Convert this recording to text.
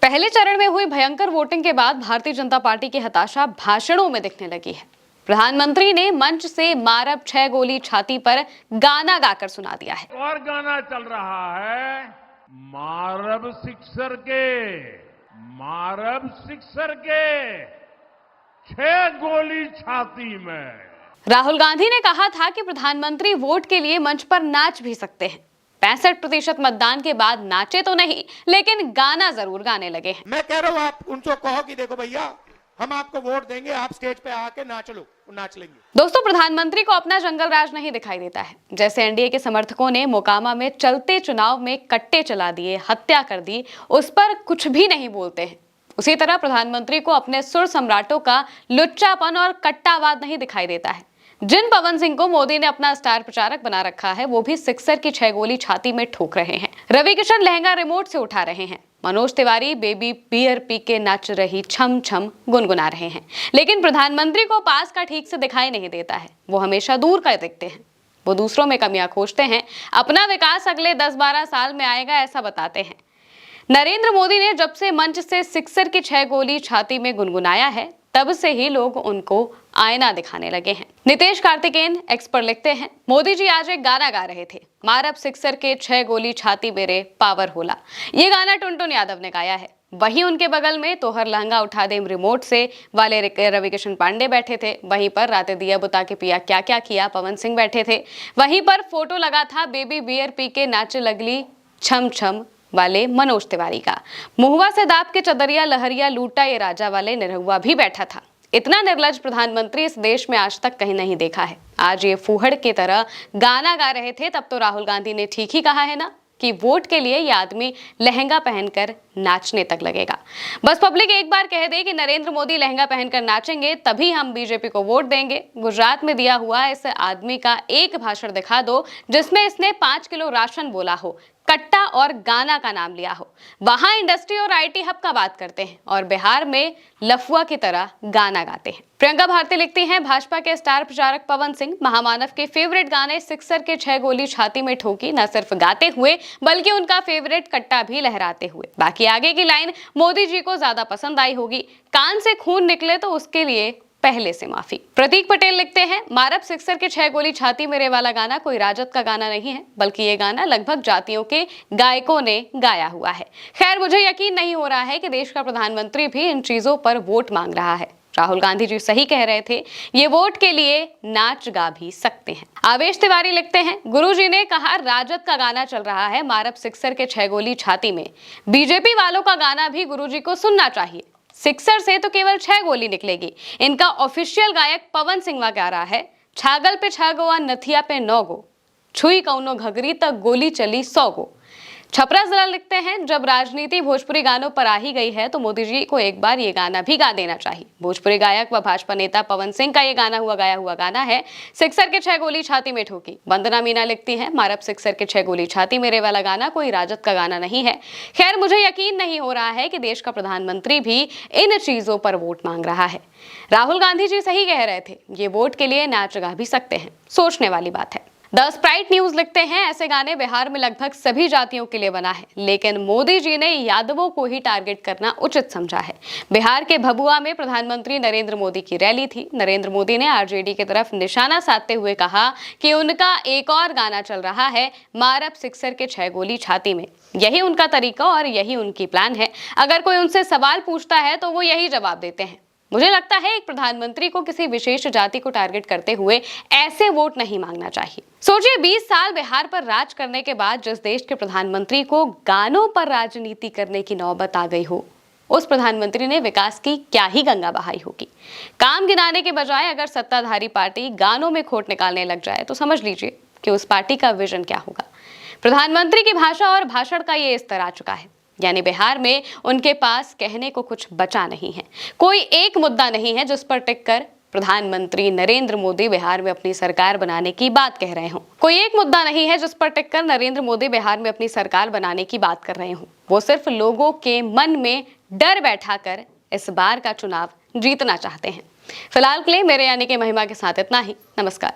पहले चरण में हुई भयंकर वोटिंग के बाद भारतीय जनता पार्टी की हताशा भाषणों में दिखने लगी है। प्रधानमंत्री ने मंच से मारब 6 गोली छाती पर गाना गाकर सुना दिया है। और गाना चल रहा है, मारब सिक्सर के 6 गोली छाती में। राहुल गांधी ने कहा था कि प्रधानमंत्री वोट के लिए मंच पर नाच भी सकते हैं। 65% मतदान के बाद नाचे तो नहीं, लेकिन गाना जरूर गाने लगे हैं। मैं कह रहा हूं, आप उनको कहो कि देखो भैया, हम आपको वोट देंगे, आप स्टेज पे आके नाच लो, नाच लेंगे। दोस्तों, प्रधानमंत्री को अपना जंगल राज नहीं दिखाई देता है। जैसे एनडीए के समर्थकों ने मोकामा में चलते चुनाव में कट्टे चला दिए, हत्या कर दी, उस पर कुछ भी नहीं बोलते हैं। उसी तरह प्रधानमंत्री को अपने सुर सम्राटों का लुच्चापन और कट्टावाद नहीं दिखाई देता है। जिन पवन सिंह को मोदी ने अपना स्टार प्रचारक बना रखा है, वो भी सिक्सर की 6 गोली छाती में ठोक रहे हैं। रवि किशन लहंगा रिमोट से उठा रहे हैं। मनोज तिवारी बेबी बियर पी के नाच रही छम छम गुनगुना रहे हैं। लेकिन प्रधानमंत्री को पास का ठीक से दिखाई नहीं देता है। वो हमेशा दूर का देखते हैं। वो दूसरों में कमियां खोजते हैं। अपना विकास अगले 10-12 साल में आएगा, ऐसा बताते हैं। नरेंद्र मोदी ने जब से मंच से सिक्सर की 6 गोली छाती में गुनगुनाया है, तब से ही लोग उनको आईना दिखाने लगे हैं। नितेश कार्तिकेयन एक्स पर लिखते हैं, मोदी जी आज एक गाना गा रहे थे, मारब सिक्सर के 6 गोली छाती मेरे पावर होला। ये गाना टुनटुन यादव ने गाया है। वहीं उनके बगल में तोहर लहंगा उठा देम रिमोट से वाले रवि किशन पांडे बैठे थे। वहीं पर राते दिया बुता के पिया क्या क्या किया पवन सिंह बैठे थे। वहीं पर फोटो लगा था बेबी बियर पी के नाच लगली छम छम वाले मनोज तिवारी का। मुहवा से दाब के चदरिया लहरिया लूटा ये राजा वाले निरहुआ भी बैठा था। इतना निर्लज प्रधानमंत्री इस देश में आज तक कहीं नहीं देखा है। आज ये फूहड़ की तरह गाना गा रहे थे, तब तो राहुल गांधी ने ठीक ही कहा है ना कि वोट के लिए ये आदमी लहंगा पहनकर नाचने तक लगेगा। बस पब्लिक एक बार कह दे कि नरेंद्र मोदी लहंगा पहनकर नाचेंगे, तभी हम बीजेपी को वोट देंगे। गुजरात में दिया हुआ इस आदमी का एक भाषण दिखा दो जिसमें इसने 5 किलो राशन बोला हो, कट्टा और गाना का नाम लिया हो। वहां इंडस्ट्री और आईटी हब का बात करते हैं और बिहार में लफुआ की तरह गाना गाते हैं। प्रियंका भारती लिखती हैं, भाजपा के स्टार प्रचारक पवन सिंह महामानव के फेवरेट गाने सिक्सर के 6 गोली छाती में ठोकी न सिर्फ गाते हुए, बल्कि उनका फेवरेट कट्टा भी लहराते हुए। बाकी आगे की लाइन मोदी जी को ज्यादा पसंद आई होगी, कान से खून निकले तो उसके लिए पहले से माफी। प्रतीक पटेल लिखते हैं, मारब सिक्सर के 6 गोली छाती मेरे वाला गाना कोई राजद का गाना नहीं है, बल्कि ये गाना लगभग जातियों के गायकों ने गाया हुआ है। खैर, मुझे यकीन नहीं हो रहा है कि देश का प्रधानमंत्री भी इन चीजों पर वोट मांग रहा है। राहुल गांधी जी सही कह रहे थे, ये वोट के लिए नाच गा भी सकते हैं। आवेश तिवारी लिखते हैं, गुरुजी ने कहा राजद का गाना चल रहा है मारब सिक्सर के 6 गोली छाती में। बीजेपी वालों का गाना भी गुरुजी को सुनना चाहिए। सिक्सर से तो केवल 6 गोली निकलेगी। इनका ऑफिशियल गायक पवन सिंह गा रहा है, छागल पे 6 गो, नथिया पे 9 गो, छुई कौनो घगरी तक गोली चली 100 गो। छपरा जिला लिखते हैं, जब राजनीति भोजपुरी गानों पर आ ही गई है तो मोदी जी को एक बार ये गाना भी गा देना चाहिए। भोजपुरी गायक व भाजपा नेता पवन सिंह का ये गाया हुआ गाना है, सिक्सर के 6 गोली छाती में ठोकी। वंदना मीना लिखती हैं, मारब सिक्सर के 6 गोली छाती मेरे वाला गाना कोई राजद का गाना नहीं है। खैर, मुझे यकीन नहीं हो रहा है कि देश का प्रधानमंत्री भी इन चीजों पर वोट मांग रहा है। राहुल गांधी जी सही कह रहे थे, ये वोट के लिए नाच गा भी सकते हैं। सोचने वाली बात है। द स्प्राइट न्यूज लिखते हैं, ऐसे गाने बिहार में लगभग सभी जातियों के लिए बना है, लेकिन मोदी जी ने यादवों को ही टारगेट करना उचित समझा है। बिहार के भभुआ में प्रधानमंत्री नरेंद्र मोदी की रैली थी। नरेंद्र मोदी ने आरजेडी की तरफ निशाना साधते हुए कहा कि उनका एक और गाना चल रहा है, मारब सिक्सर के 6 गोली छाती में। यही उनका तरीका और यही उनकी प्लान है। अगर कोई उनसे सवाल पूछता है तो वो यही जवाब देते हैं। मुझे लगता है एक प्रधानमंत्री को किसी विशेष जाति को टारगेट करते हुए ऐसे वोट नहीं मांगना चाहिए। सोचिए, 20 साल बिहार पर राज करने के बाद जिस देश के प्रधानमंत्री को गानों पर राजनीति करने की नौबत आ गई हो, उस प्रधानमंत्री ने विकास की क्या ही गंगा बहाई होगी। काम गिनाने के बजाय अगर सत्ताधारी पार्टी गानों में खोट निकालने लग जाए तो समझ लीजिए कि उस पार्टी का विजन क्या होगा। प्रधानमंत्री की भाषा और भाषण का ये स्तर आ चुका है, यानी बिहार में उनके पास कहने को कुछ बचा नहीं है। कोई एक मुद्दा नहीं है जिस पर टिककर प्रधानमंत्री नरेंद्र मोदी बिहार में अपनी सरकार बनाने की बात कह रहे हों। कोई एक मुद्दा नहीं है जिस पर टिककर नरेंद्र मोदी बिहार में अपनी सरकार बनाने की बात कर रहे हों। वो सिर्फ लोगों के मन में डर बैठाकर इस बार का चुनाव जीतना चाहते हैं। फिलहाल के लिए मेरे यानी कि महिमा के साथ इतना ही। नमस्कार।